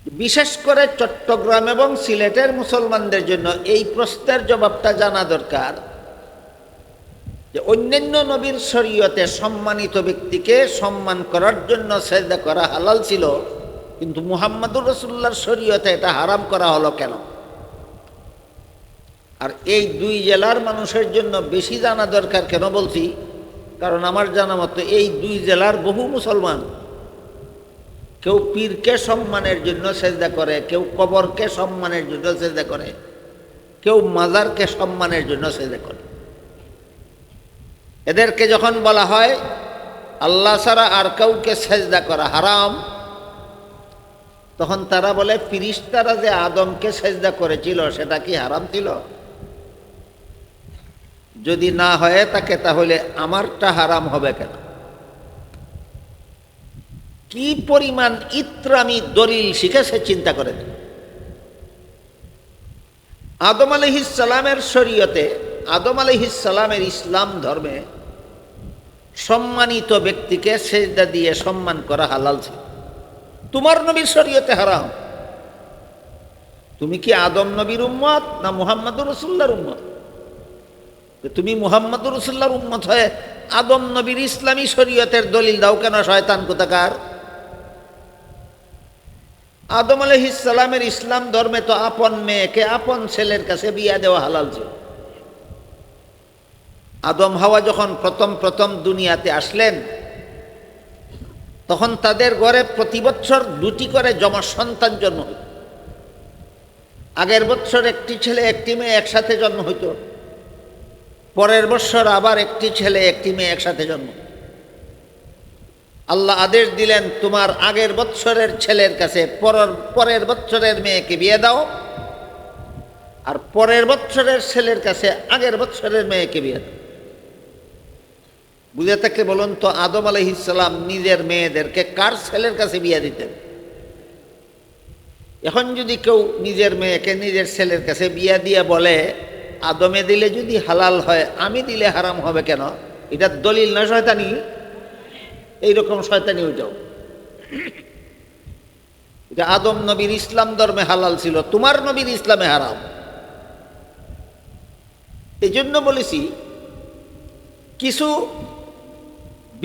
বিশেষ করে চট্টগ্রাম এবং সিলেটের মুসলমানদের জন্য এই প্রশ্নের জবাবটা জানা দরকার যে অন্যান্য নবীর শরীয়তে সম্মানিত ব্যক্তিকে সম্মান করার জন্য সেজদা করা হালাল ছিল, কিন্তু মুহাম্মদুর রাসূলুল্লাহর শরীয়তে এটা হারাম করা হলো কেন? আর এই দুই জেলার মানুষের জন্য বেশি জানা দরকার কেন বলছি, কারণ আমার জানা মতো এই দুই জেলার বহু মুসলমান কেউ পীরকে সম্মানের জন্য সেজদা করে, কেউ কবরকে সম্মানের জন্য সেজদা করে, কেউ মাজারকে সম্মানের জন্য সেজদা করে। এদেরকে যখন বলা হয় আল্লাহ ছাড়া আর কাউকে সেজদা করা হারাম, তখন তারা বলে ফিরিস্তারা যে আদমকে সেজদা করেছিল সেটা কি হারাম ছিল? যদি না হয়ে থাকে তাহলে আমারটা হারাম হবে কেন? কি পরিমাণ ইত্রামি দলিল শিখেছে চিন্তা করে দেন। আদম আলাইহিস সালামের শরীয়তে, আদম আলাইহিস সালামের ইসলাম ধর্মে সম্মানিত ব্যক্তিকে সেজদা দিয়ে সম্মান করা হালাল ছিল। তোমার নবীর শরীয়তে হারাম। তুমি কি আদম নবীর উম্মত না মুহাম্মদুর রাসূলুল্লাহর উম্মত? তুমি মুহাম্মদুর রাসূলুল্লাহর উম্মত হয়ে আদম নবীর ইসলামী শরীয়তের দলিল দাও কেন শয়তান কোথাকার? আদম আলাইহিস সালামের ইসলাম ধর্মে তো আপন মেয়েকে আপন ছেলের কাছে বিয়া দেওয়া হালাল ছিল। আদম হাওয়া যখন প্রথম দুনিয়াতে আসলেন, তখন তাদের ঘরে প্রতি বছর 2টি করে যমজ সন্তান জন্ম হইত। আগের বছর একটি ছেলে একটি মেয়ে একসাথে জন্ম হইত, পরের বছর আবার একটি ছেলে একটি মেয়ে একসাথে জন্ম। আল্লাহ আদেশ দিলেন, তোমার আগের বছরের ছেলের কাছে পরের বছরের মেয়েকে বিয়ে দাও, আর পরের বছরের ছেলের কাছে আগের বছরের মেয়েকে বিয়ে দাও। বুঝে থাকলে বলুন তো, আদম আলাইহিস সালাম নিজের মেয়েদেরকে কার ছেলের কাছে বিয়ে দিতেন? এখন যদি কেউ নিজের মেয়েকে নিজের ছেলের কাছে বিয়ে দিয়ে বলে আদমে দিলে যদি হালাল হয়, আমি দিলে হারাম হবে কেন? এটা দলিল না শয়তানি? এইরকম শয়তানি ওইটাও। এটা আদম নবীর ইসলাম ধর্মে হালাল ছিল, তোমার নবীর ইসলামে হারাম। এই জন্য বলেছি, কিছু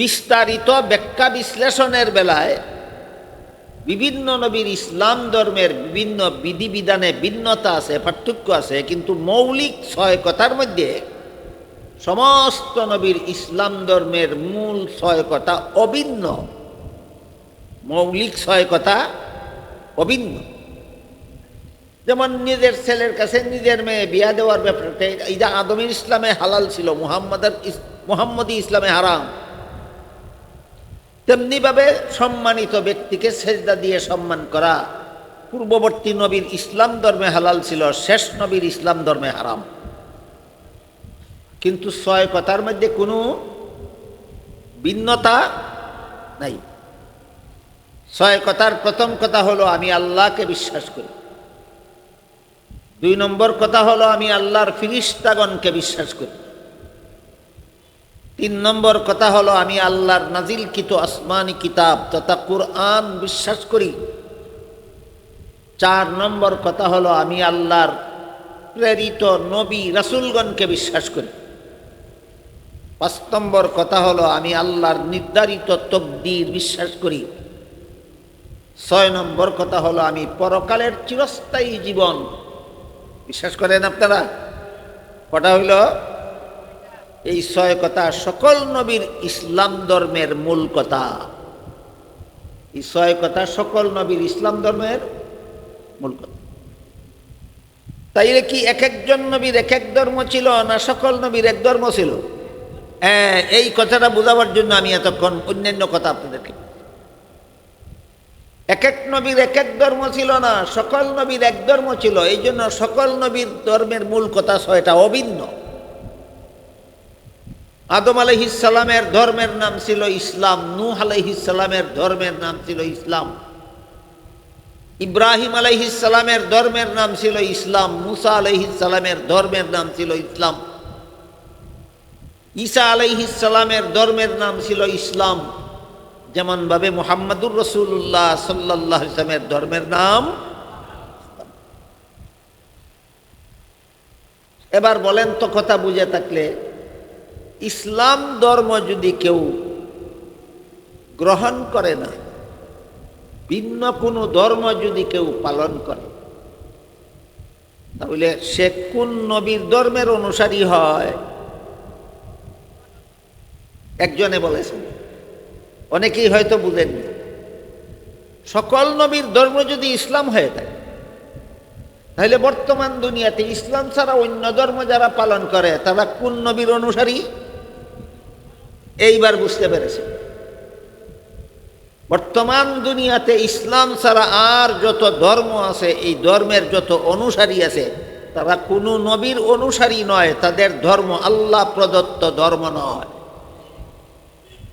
বিস্তারিত ব্যাখ্যা বিশ্লেষণের বেলায় বিভিন্ন নবীর ইসলাম ধর্মের বিভিন্ন বিধিবিধানে ভিন্নতা আছে, পার্থক্য আছে, কিন্তু মৌলিক 6 কথার মধ্যে সমস্ত নবীর ইসলাম ধর্মের মূল 6 কথা অভিন্ন। মৌলিক 6 কথা অভিন্ন। যেমন নিজের ছেলের কাছে নিজের মেয়ে বিয়া দেওয়ার ব্যাপারটা, এটা আদমের ইসলামে হালাল ছিল, মুহাম্মদী ইসলামে হারাম। তেমনিভাবে সম্মানিত ব্যক্তিকে সেজদা দিয়ে সম্মান করা পূর্ববর্তী নবীর ইসলাম ধর্মে হালাল ছিল, শেষ নবীর ইসলাম ধর্মে হারাম। কিন্তু 6 কথার মধ্যে কোনো ভিন্নতা নাই। 6 কথার প্রথম কথা হলো আমি আল্লাহকে বিশ্বাস করি। 2 নম্বর কথা হলো আমি আল্লাহর ফিরিস্তাগণকে বিশ্বাস করি। 3 নম্বর কথা হলো আমি আল্লাহর নাজিলকৃত আসমানি কিতাব তথা কুরআন বিশ্বাস করি। 4 নম্বর কথা হলো আমি আল্লাহর প্রেরিত নবী রাসূলগণকে বিশ্বাস করি। 5 নম্বর কথা হলো আমি আল্লাহর নির্ধারিত তকদির বিশ্বাস করি। 6 নম্বর কথা হলো আমি পরকালের চিরস্থায়ী জীবন বিশ্বাস করেন। আপনারা কটা হইল? এই 6 কথা সকল নবীর ইসলাম ধর্মের মূল কথা। এই 6 কথা সকল নবীর ইসলাম ধর্মের মূল কথা। তাইলে কি এক একজন নবীর এক এক ধর্ম ছিল, না সকল নবীর এক ধর্ম ছিল? হ্যাঁ, এই কথাটা বোঝাবার জন্য আমি এতক্ষণ অন্যান্য কথা আপনাদেরকে, এক এক নবীর এক এক ধর্ম ছিল না, সকল নবীর এক ধর্ম ছিল। এই জন্য সকল নবীর ধর্মের মূল কথা 6টা অভিন্ন। আদম আলাইহিস সালামের ধর্মের নাম ছিল ইসলাম, নূহ আলাইহিস সালামের ধর্মের নাম ছিল ইসলাম, ইব্রাহিম আলাইহিস সালামের ধর্মের নাম ছিল ইসলাম, মুসা আলাইহিস সালামের ধর্মের নাম ছিল ইসলাম, ঈসা আলাইহিস সালামের ধর্মের নাম ছিল ইসলাম, যেমনভাবে মুহাম্মাদুর রাসূলুল্লাহ সাল্লাল্লাহু আলাইহি ওয়াসাল্লামের ধর্মের নাম। এবার বলেন তো, কথা বুঝে থাকলে, ইসলাম ধর্ম যদি কেউ গ্রহণ করে না, ভিন্ন কোনো ধর্ম যদি কেউ পালন করে, তাহলে সে কোন নবীর ধর্মের অনুসারী হয়? একজনে বলেছেন, অনেকেই হয়তো বুঝেননি। সকল নবীর ধর্ম যদি ইসলাম হয়ে থাকে, তাহলে বর্তমান দুনিয়াতে ইসলাম ছাড়া অন্য ধর্ম যারা পালন করে তারা কোন নবীর অনুসারী? এইবার বুঝতে পেরেছে। বর্তমান দুনিয়াতে ইসলাম ছাড়া আর যত ধর্ম আছে, এই ধর্মের যত অনুসারী আছে, তারা কোনো নবীর অনুসারী নয়। তাদের ধর্ম আল্লাহ প্রদত্ত ধর্ম নয়।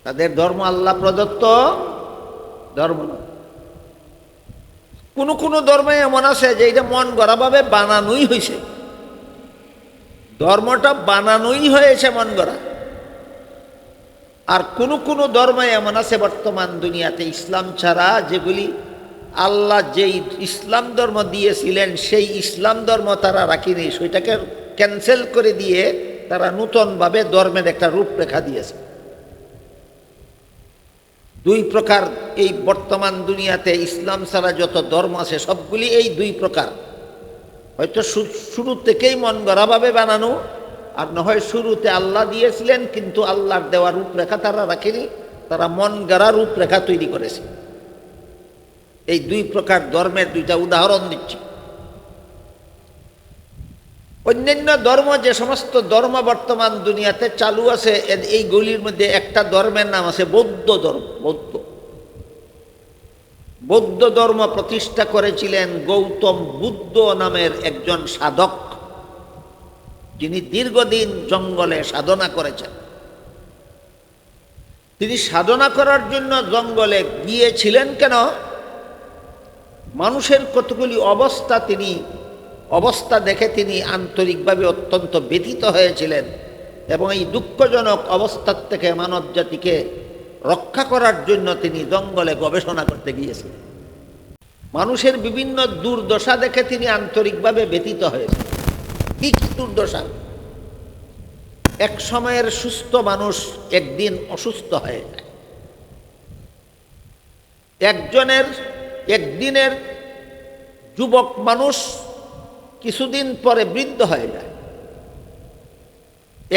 তাদের ধর্ম আল্লাহ প্রদত্ত ধর্ম নয়। কোনো কোনো ধর্মে এমন আছে যে এটা মন গড়াভাবে বানানোই হয়েছে, ধর্মটা বানানোই হয়েছে মন গড়া। আর কোনো কোনো ধর্মে এমন আছে বর্তমান দুনিয়াতে ইসলাম ছাড়া, যেগুলি আল্লাহ যেই ইসলাম ধর্ম দিয়েছিলেন সেই ইসলাম ধর্ম তারা রাখিনি, সেটাকে ক্যান্সেল করে দিয়ে তারা নূতনভাবে ধর্মের একটা রূপরেখা দিয়েছে। দুই প্রকার এই বর্তমান দুনিয়াতে ইসলাম ছাড়া যত ধর্ম আছে সবগুলি এই দুই প্রকার। হয়তো শুরু থেকেই মন গড়াভাবে বানানো, আর না হয় শুরুতে আল্লাহ দিয়েছিলেন কিন্তু আল্লাহর দেওয়া রূপরেখা তারা রাখেনি, তারা মন গড়া রূপরেখা তৈরি করেছে। এই দুই প্রকার ধর্মের দুইটা উদাহরণ দিচ্ছি। অন্যান্য ধর্ম, যে সমস্ত ধর্ম বর্তমান দুনিয়াতে চালু আছে, এইগুলির মধ্যে একটা ধর্মের নাম আছে বৌদ্ধ ধর্ম। বৌদ্ধ ধর্ম প্রতিষ্ঠা করেছিলেন গৌতম বুদ্ধ নামের একজন সাধক, যিনি দীর্ঘদিন জঙ্গলে সাধনা করেছেন। তিনি সাধনা করার জন্য জঙ্গলে গিয়েছিলেন কেন? মানুষের কতগুলি অবস্থা দেখে তিনি আন্তরিকভাবে অত্যন্ত ব্যথিত হয়েছিলেন, এবং এই দুঃখজনক অবস্থার থেকে মানব জাতিকে রক্ষা করার জন্য তিনি জঙ্গলে গবেষণা করতে গিয়েছিলেন। মানুষের বিভিন্ন দুর্দশা দেখে তিনি আন্তরিকভাবে ব্যথিত হয়েছেন। কি কি দুর্দশা? এক সময়ের সুস্থ মানুষ একদিন অসুস্থ হয়ে যায়। একদিনের যুবক মানুষ কিছুদিন পরে বৃদ্ধ হয়ে যায়।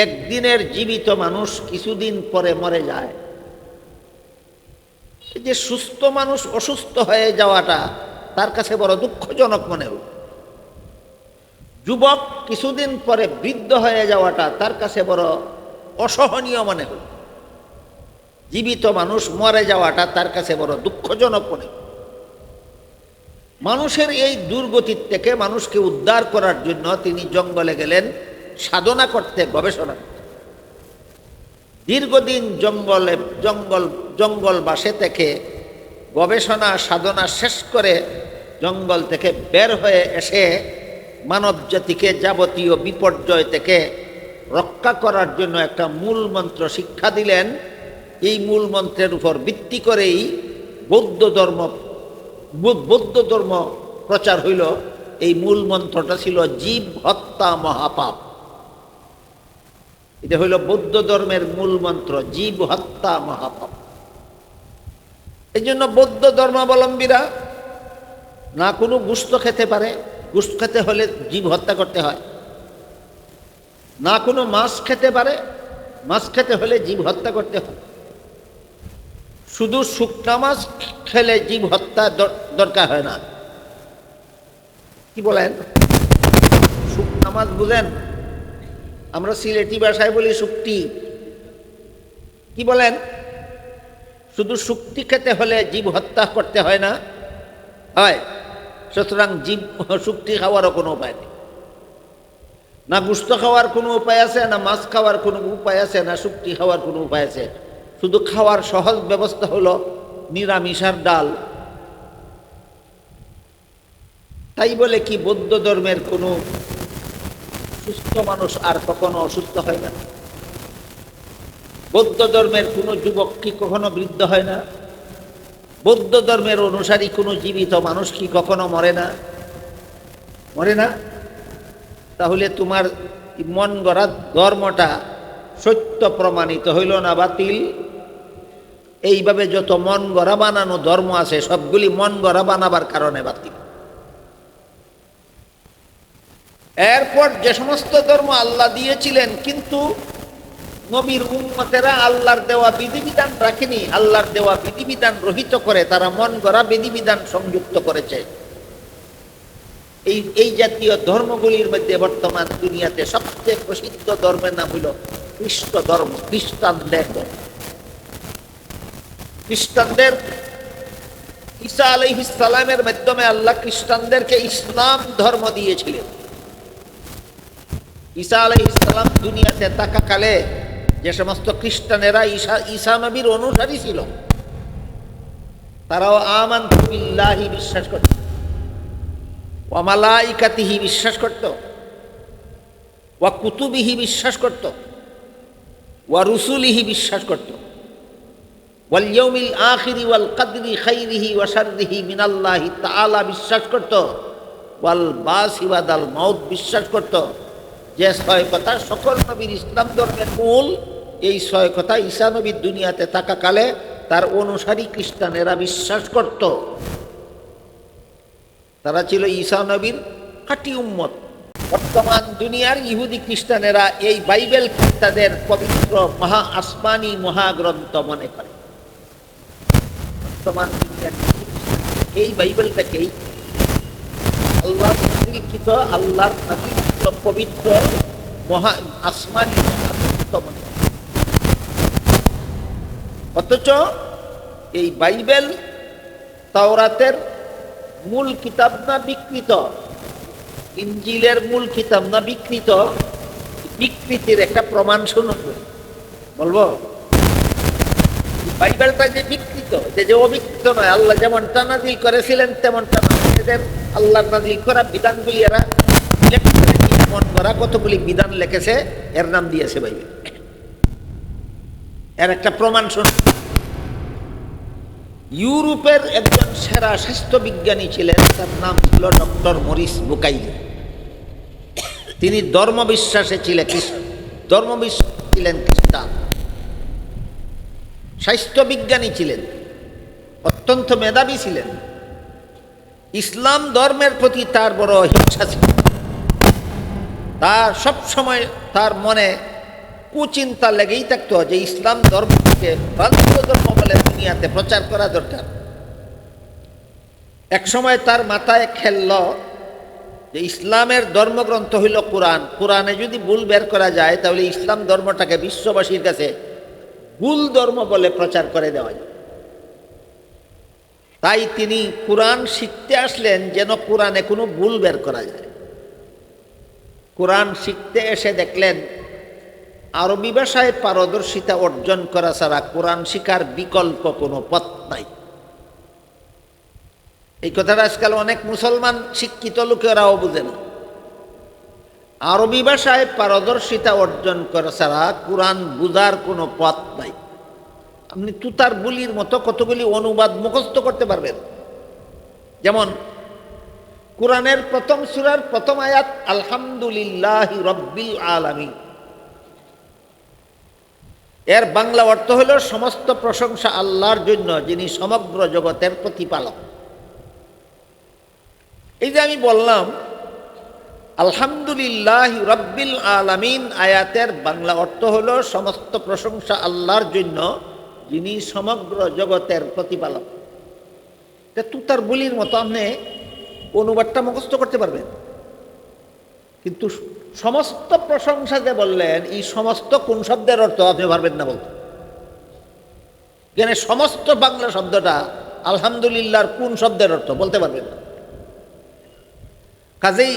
একদিনের জীবিত মানুষ কিছুদিন পরে মরে যায়। এই যে সুস্থ মানুষ অসুস্থ হয়ে যাওয়াটা তার কাছে বড় দুঃখজনক মনে হল। যুবক কিছুদিন পরে বৃদ্ধ হয়ে যাওয়াটা তার কাছে বড় অসহনীয় মনে হল। জীবিত মানুষ মরে যাওয়াটা তার কাছে বড় দুঃখজনক মনে হল। মানুষের এই দুর্গতির থেকে মানুষকে উদ্ধার করার জন্য তিনি জঙ্গলে গেলেন সাধনা করতে, গবেষণা করতে। দীর্ঘদিন জঙ্গল বাসে থেকে গবেষণা সাধনা শেষ করে জঙ্গল থেকে বের হয়ে এসে মানব জাতিকে যাবতীয় বিপর্যয় থেকে রক্ষা করার জন্য একটা মূল মন্ত্র শিক্ষা দিলেন। এই মূল মন্ত্রের উপর ভিত্তি করেই বৌদ্ধ ধর্ম প্রচার হইল। এই মূল মন্ত্রটা ছিল জীব হত্যা মহাপাপ। এটা হইল বৌদ্ধ ধর্মের মূল মন্ত্র, জীব হত্যা মহাপাপ। এই জন্য বৌদ্ধ ধর্মাবলম্বীরা না কোনো গোশত খেতে পারে, গোশত খেতে হলে জীব হত্যা করতে হয়। না কোনো মাছ খেতে পারে, মাছ খেতে হলে জীব হত্যা করতে হয়। শুধু শুকনা মাছ খেলে জীব হত্যা দরকার হয় না। কি বলেন? শুকনা মাছ বুঝেন? আমরা সিলেটি ভাষায় বলি শুক্তি। কি বলেন? শুধু শুক্তি খেতে হলে জীব হত্যা করতে হয় না? হয়। সুতরাং জীব শুক্তি খাওয়ারও কোনো উপায় নেই। না গোশত খাওয়ার কোনো উপায় আছে, না মাছ খাওয়ার কোনো উপায় আছে, না শুক্তি খাওয়ার কোনো উপায় আছে। শুধু খাওয়ার সহজ ব্যবস্থা হলো নিরামিষার ডাল। তাই বলে কি বৌদ্ধ ধর্মের কোনো সুস্থ মানুষ আর কখনো অসুস্থ হয় না? বৌদ্ধ ধর্মের কোনো যুবক কি কখনো বৃদ্ধ হয় না? বৌদ্ধ ধর্মের অনুসারী কোনো জীবিত মানুষ কি কখনো মরে না? মরে না? তাহলে তোমার মন গড়া ধর্মটা সত্য প্রমাণিত হইল না বাতিল? এইভাবে যত মন গড়া বানানো ধর্ম আছে সবগুলি মন গড়া বানাবার কারণে বাতিল। এরপর যে সমস্ত ধর্ম আল্লাহ দিয়েছিলেন কিন্তু নবীর উম্মতেরা আল্লাহর দেওয়া বিধিবিধান রাখেনি, আল্লাহর দেওয়া বিধিবিধান রহিত করে তারা মন গড়া বিধিবিধান সংযুক্ত করেছে। এই জাতীয় ধর্মগুলির মধ্যে বর্তমান দুনিয়াতে সবচেয়ে প্রসিদ্ধ ধর্মের নাম হইল খ্রিস্ট ধর্ম, খ্রিস্টানদের ধর্ম। খ্রিস্টানদের ঈসা আলাইহিস সালামের মাধ্যমে আল্লাহ খ্রিস্টানদেরকে ইসলাম ধর্ম দিয়েছিলেন। ঈসা আলাইহিস সালাম দুনিয়াতে থাকাকালে যে সমস্ত খ্রিস্টানেরা ঈসা নবীর অনুসারী ছিল তারাও আমানতু বিল্লাহি বিশ্বাস করত, ওয়া মালাইকাতিহি বিশ্বাস করত, ওয়া কুতুবিহি বিশ্বাস করত, ওয়া রুসুলিহি বিশ্বাস করত, ওয়াল ইয়াউমিল আখিরি ওয়াল কদরি খাইরিহি ওয়া শাররিহি মিনাল্লাহি তাআলা বিশ্বাস করত, ওয়াল বাসি ওয়াদাল মাউত বিশ্বাস করত। যে ছয় কথা সকল নবীর ইসলাম ধর্মের মূল, এই ছয় কথা ঈসা নবীর দুনিয়াতে থাকাকালে তার অনুসারী খ্রিস্টানেরা বিশ্বাস করত। তারা ছিল ঈসা নবীর খাঁটি উম্মত। বর্তমান দুনিয়ার ইহুদি খ্রিস্টানেরা এই বাইবেল তাদের পবিত্র মহা আসমানি মহাগ্রন্থ মনে করে। বর্তমান দুনিয়ার এই বাইবেলটাকেই আল্লাহ লিখিত, আল্লাহর পবিত্র মহা আসমানি মহাগ্রন্থ মনে করে। অথচ এই বাইবেল তাওরাতের মূল কিতাব না বিকৃত, ইনজিলের মূল কিতাব না বিকৃত, বিকৃতির একটা প্রমাণ শুনুন। বলবো বাইবেলটা যে বিকৃত, যে অবিকৃত নয়, আল্লাহ যেমনটা নাজিল করেছিলেন তেমনটা আল্লাহ নাজিল করা বিধানগুলি এরা মন করা কতগুলি বিধান লিখেছে, এর নাম দিয়েছে বাইবেল। এর একটা প্রমাণ শুনুন। ইউরোপের একজন সেরা স্বাস্থ্যবিজ্ঞানী ছিলেন, তার নাম ছিল ডক্টর মরিস বুকাইলি। তিনি ধর্মবিশ্বাসে ছিলেন খ্রিস্টান, স্বাস্থ্যবিজ্ঞানী ছিলেন, অত্যন্ত মেধাবী ছিলেন। ইসলাম ধর্মের প্রতি তার বড় হিংসা ছিল। তার সবসময় তার মনে কুচিন্তা লেগেই থাকতো যে ইসলাম ধর্মকে ভ্রান্ত ধর্ম বলে দুনিয়াতে প্রচার করা দরকার। এক সময় তার মাথায় খেলল যে ইসলামের ধর্মগ্রন্থ হইল কোরআন, কোরআনে যদি ভুল বের করা যায় তাহলে ইসলাম ধর্মটাকে বিশ্ববাসীর কাছে ভুল ধর্ম বলে প্রচার করে দেওয়া যায়। তাই তিনি কোরআন শিখতে আসলেন যেন কোরআনে কোনো ভুল বের করা যায়। কোরআন শিখতে এসে দেখলেন আরবি ভাষায় পারদর্শিতা অর্জন করা ছাড়া কোরআন শিখার বিকল্প কোনো পথ নাই। এই কথাটা আজকাল অনেক মুসলমান শিক্ষিত লোকেরাও বুঝে না। আরবি ভাষায় পারদর্শিতা অর্জন করা ছাড়া কোরআন বুঝার কোনো পথ নাই। আপনি তুতার বুলির মতো কতগুলি অনুবাদ মুখস্থ করতে পারবেন। যেমন কোরআনের প্রথম সূরার প্রথম আয়াত আলহামদুলিল্লাহি রাব্বিল আলামিন, এর বাংলা অর্থ হলো সমস্ত প্রশংসা আল্লাহর জন্য যিনি সমগ্র জগতের প্রতিপালক। এই যে আমি বললাম আলহামদুলিল্লাহি রাব্বিল আলামিন, আয়াতের বাংলা অর্থ হলো সমস্ত প্রশংসা আল্লাহর জন্য যিনি সমগ্র জগতের প্রতিপালক। তুতার বুলির মতো আপনি অনুবাদটা মুখস্থ করতে পারবেন, কিন্তু সমস্ত প্রশংসা যে বললেন এই সমস্ত কোন শব্দের অর্থ আপনি পারবেন না বলতে। কেন সমস্ত বাংলা শব্দটা আলহামদুলিল্লাহর কোন শব্দের অর্থ বলতে পারবেন না। কাজেই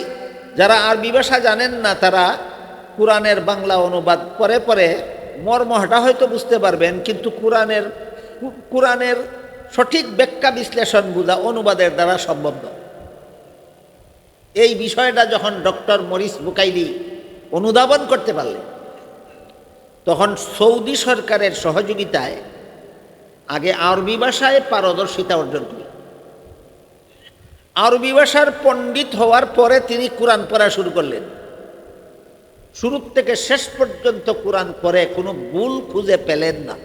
যারা আরবি ভাষা জানেন না তারা কোরআনের বাংলা অনুবাদ পরে পরে মর্মটা হয়তো বুঝতে পারবেন, কিন্তু কোরআনের সঠিক ব্যাখ্যা বিশ্লেষণ বোঝা অনুবাদের দ্বারা সম্ভব নয়। এই বিষয়টা যখন ডক্টর মরিস বুকাইলি অনুধাবন করতে পারলেন তখন সৌদি সরকারের সহযোগিতায় আগে আরবি ভাষায় পারদর্শিতা অর্জন করি। আরবি ভাষার পণ্ডিত হওয়ার পরে তিনি কোরআন পড়া শুরু করলেন। শুরু থেকে শেষ পর্যন্ত কোরআন পড়ে কোনো ভুল খুঁজে পেলেন না।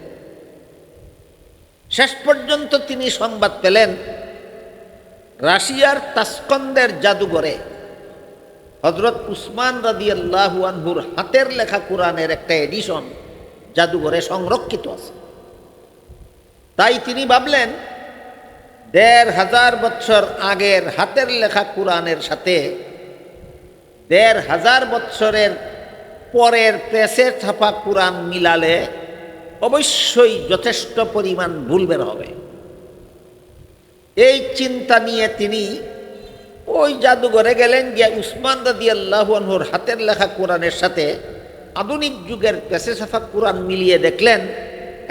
শেষ পর্যন্ত তিনি সংবাদ পেলেন রাশিয়ার তাসকন্দের জাদুঘরে হযরত উসমান রাদিয়াল্লাহু আনহুর হাতের লেখা কোরআনের একটা এডিশন জাদুঘরে সংরক্ষিত আছে। তাই তিনি ভাবলেন ১৫০০ বৎসর আগের হাতের লেখা কোরআনের সাথে ১৫০০ বৎসরের পরের প্রেসে ছাপা কোরআন মিলালে অবশ্যই যথেষ্ট পরিমাণ ভুল বের হবে। এই চিন্তা নিয়ে তিনি ওই জাদুঘরে গেলেন, গিয়ে উসমান রাদিয়াল্লাহু আনহুর হাতের লেখা কোরআনের সাথে আধুনিক যুগের প্রেসে ছাপা কোরআন মিলিয়ে দেখলেন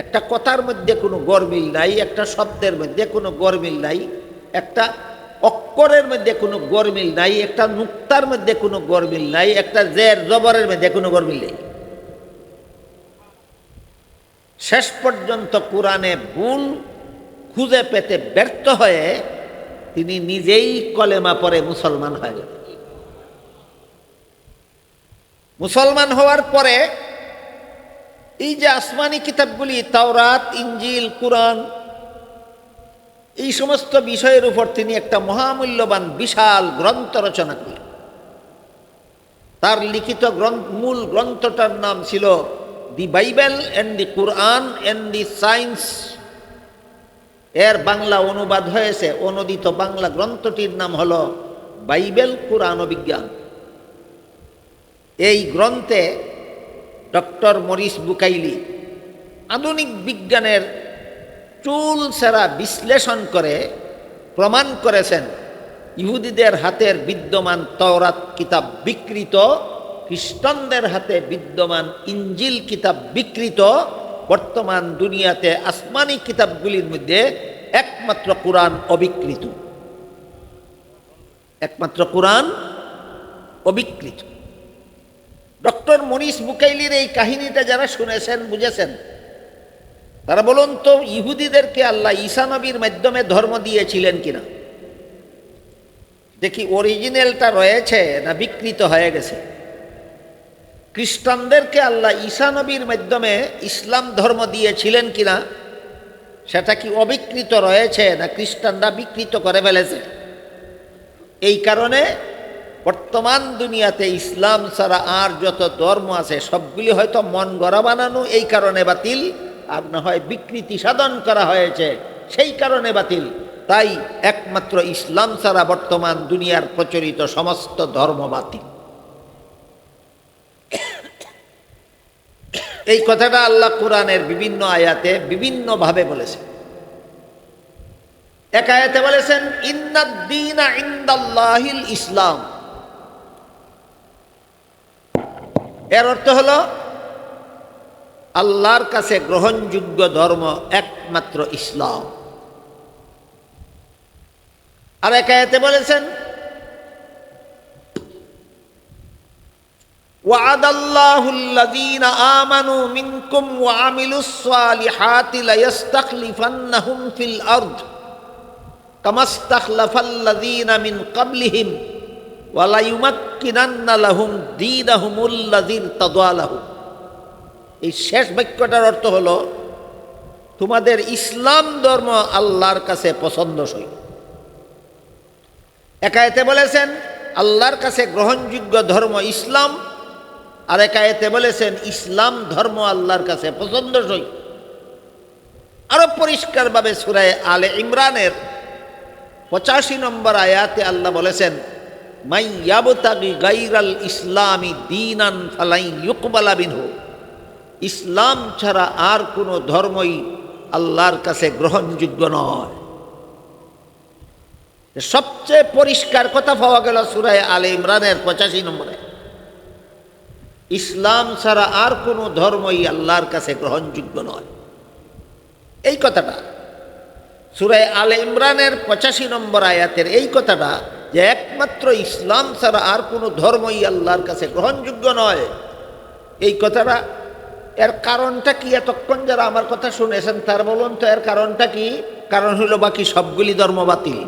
একটা কথার মধ্যে কোনো গরমিল নাই, একটা শব্দের মধ্যে কোনো গরমিল নাই, একটা অক্ষরের মধ্যে কোনো গরমিল নাই, একটা নুক্তার মধ্যে কোনো গরমিল নাই, একটা জের জবরের মধ্যে কোনো গরমিল নেই। শেষ পর্যন্ত কোরআনে ভুল খুঁজে পেতে ব্যর্থ হয়ে তিনি নিজেই কলেমা পড়ে মুসলমান হয়ে গেলেন। মুসলমান হওয়ার পরে এই যে আসমানি কিতাবগুলি তাওরাত, ইনজিল, কুরআন, এই সমস্ত বিষয়ের উপর তিনি একটা মহামূল্যবান বিশাল গ্রন্থ রচনা করলেন। তার লিখিত মূল গ্রন্থটার নাম ছিল দি Bible and the Quran and the science. এর বাংলা অনুবাদ হয়েছে, অনুদিত বাংলা গ্রন্থটির নাম হল বাইবেল, কুরআন ও বিজ্ঞান। এই গ্রন্থে ডক্টর মরিস বুকাইলি আধুনিক বিজ্ঞানের চুল সেরা বিশ্লেষণ করে প্রমাণ করেছেন ইহুদিদের হাতের বিদ্যমান তাওরাত কিতাব বিকৃত, খ্রিস্টানদের হাতে বিদ্যমান ইনজিল কিতাব বিকৃত, বর্তমান দুনিয়াতে আসমানি কিতাবগুলির মধ্যে একমাত্র কুরআন অবিকৃত, একমাত্র কুরআন অবিকৃত। ডক্টর মরিস বুকাইলির এই কাহিনীটা যারা শুনেছেন, বুঝেছেন, তারা বলুন তো ইহুদিদেরকে আল্লাহ ঈসা নবীর মাধ্যমে ধর্ম দিয়েছিলেন কিনা? দেখি অরিজিনালটা রয়েছে না বিকৃত হয়ে গেছে। খ্রিস্টানদেরকে আল্লাহ ঈসা নবীর মাধ্যমে ইসলাম ধর্ম দিয়েছিলেন কিনা, সেটা কি অবিকৃত রয়েছে না খ্রিস্টানরা বিকৃত করে ফেলেছে? এই কারণে বর্তমান দুনিয়াতে ইসলাম ছাড়া আর যত ধর্ম আছে সবগুলি হয়তো মন গড়া বানানো, এই কারণে বাতিল, আর না হয় বিকৃতি সাধন করা হয়েছে সেই কারণে বাতিল। তাই একমাত্র ইসলাম ছাড়া বর্তমান দুনিয়ার প্রচলিত সমস্ত ধর্ম বাতিল। এই কথাটা আল্লাহ কোরআনের বিভিন্ন আয়াতে বিভিন্নভাবে বলেছেন। এক আয়াতে বলেছেন ইন্নাদ-দীনা ইনদাল্লাহিল ইসলাম। এর অর্থ হলো আল্লাহর কাছে গ্রহণযোগ্য ধর্ম একমাত্র ইসলাম। আর এক আয়াতে বলেছেন ওয়া'আদাল্লাহুল্লাযীনা আমানু মিনকুম ওয়া আমিলুস সালিহাতি লায়াস্তাখলিফান্নাহুম ফিল আরদ কামাস্তাখলাফাল্লাযীনা মিন ক্বাবলিহিম ওয়া লায়ুমাক্কিনান্না লাহুম দীনাহুমুল্লাযী ইরতাদা লাহুম। এই শেষ বাক্যটার অর্থ হলো তোমাদের ইসলাম ধর্ম আল্লাহর কাছে পছন্দসই। এক আয়াতে বলেছেন আল্লাহর কাছে গ্রহণযোগ্য ধর্ম ইসলাম, আর এক আয়াতে বলেছেন ইসলাম ধর্ম আল্লাহর কাছে পছন্দসই। আরো পরিষ্কারভাবে সূরা আলে ইমরানের 85 নম্বর আয়াতে আল্লাহ বলেছেন মাই ইয়াবতাগি গায়রাল ইসলামি দীনান ফালাই ইউকবালা মিনহু। ইসলাম ছাড়া আর কোনো ধর্মই আল্লাহর কাছে গ্রহণযোগ্য নয়। সবচেয়ে পরিষ্কার কথা পাওয়া গেল সূরা আলে ইমরানের 85 নম্বরে, ইসলাম ছাড়া আর কোনো ধর্মই আল্লাহর কাছে গ্রহণযোগ্য নয়। এই কথাটা সূরা আলে ইমরানের 85 নম্বর আয়াতের এই কথাটা যে একমাত্র ইসলাম ছাড়া আর কোনো ধর্মই আল্লাহর কাছে গ্রহণযোগ্য নয়, এই কথাটা এর কারণটা কি? এতক্ষণ যারা আমার কথা শুনেছেন তার বলুন তো, এর কারণটা কি? কারণ হলো বাকি সবগুলি ধর্ম বাতিল,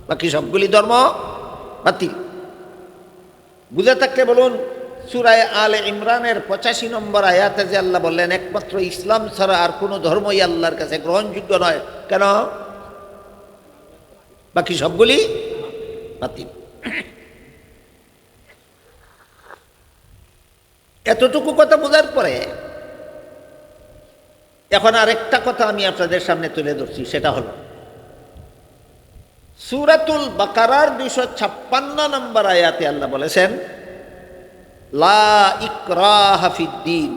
বাকি সবগুলি ধর্ম বাতিল। বুঝে থাকলে বলুন, সূরা আলে ইমরানের 85 নম্বর আয়াতে যে আল্লাহ বললেন একমাত্র ইসলাম ছাড়া আর কোনো ধর্মই আল্লাহর কাছে গ্রহণযোগ্য নয়, কেন? বাকি সবগুলি বাতিল। এতটুকু কথা বোঝার পরে এখন আরেকটা কথা আমি আপনাদের সামনে তুলে ধরছি, সেটা হলো সূরাতুল বাকারার 256 নম্বর আয়াতে আল্লাহ বলেছেন লা ইকরাহা ফিদ্দীন।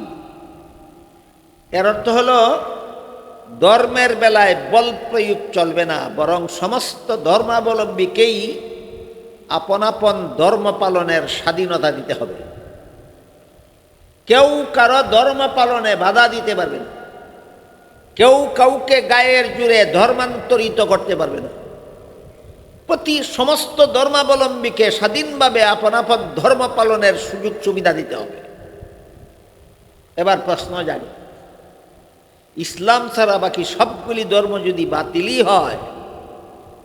এর অর্থ হলো ধর্মের বেলায় বল প্রয়োগ চলবে না, বরং সমস্ত ধর্মাবলম্বীকেই আপন আপন ধর্ম পালনের স্বাধীনতা দিতে হবে। কেউ কারো ধর্ম পালনে বাধা দিতে পারবে না, কেউ কাউকে গায়ের জুড়ে ধর্মান্তরিত করতে পারবে না। প্রতি সমস্ত ধর্মাবলম্বীকে স্বাধীনভাবে আপন আপন ধর্ম পালনের সুযোগ সুবিধা দিতে হবে। এবার প্রশ্ন জানি, ইসলাম ছাড়া বাকি সবগুলি ধর্ম যদি বাতিলই হয়,